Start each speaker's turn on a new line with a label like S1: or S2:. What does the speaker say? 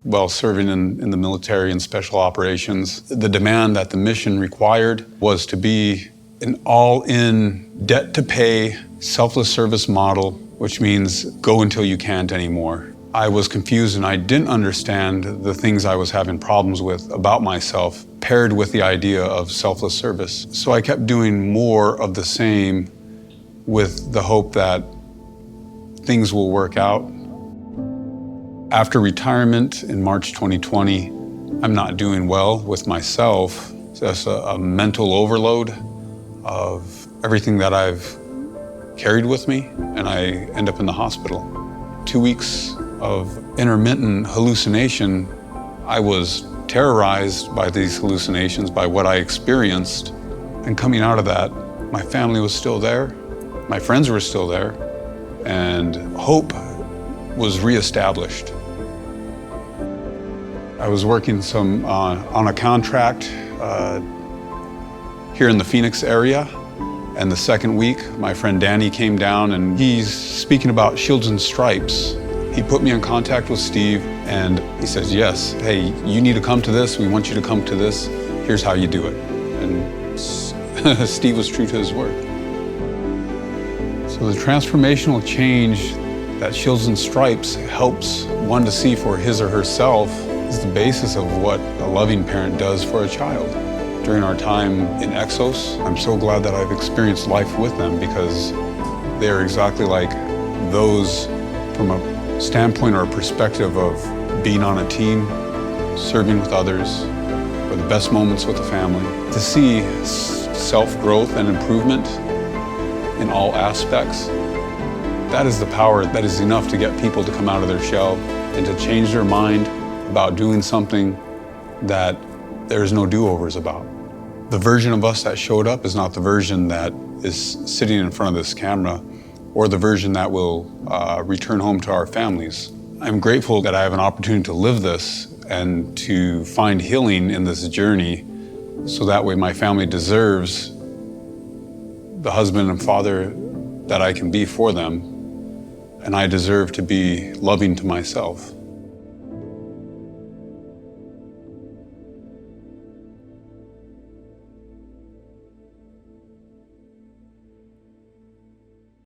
S1: While serving in the military and special operations, the demand that the mission required was to be an all-in, debt-to-pay, selfless service model, which means go until you can't anymore. I was confused and I didn't understand the things I was having problems with about myself, paired with the idea of selfless service. So I kept doing more of the same with the hope that things will work out. After retirement in March 2020, I'm not doing well with myself. Just a mental overload of everything that I've carried with me, and I end up in the hospital. 2 weeks of intermittent hallucination. I was terrorized by these hallucinations, by what I experienced. And coming out of that, my family was still there, my friends were still there, and hope was reestablished. I was working on a contract here in the Phoenix area, and the second week, my friend Danny came down and he's speaking about Shields and Stripes. He put me in contact with Steve and he says, yes, hey, you need to come to this, we want you to come to this, here's how you do it. And Steve was true to his word. So the transformational change that Shields and Stripes helps one to see for his or herself is the basis of what a loving parent does for a child. During our time in Exos, I'm so glad that I've experienced life with them because they are exactly like those from a standpoint or a perspective of being on a team, serving with others, or the best moments with the family. To see self-growth and improvement in all aspects, that is the power that is enough to get people to come out of their shell and to change their mind about doing something that there's no do-overs about. The version of us that showed up is not the version that is sitting in front of this camera or the version that will return home to our families. I'm grateful that I have an opportunity to live this and to find healing in this journey so that way my family deserves the husband and father that I can be for them, and I deserve to be loving to myself.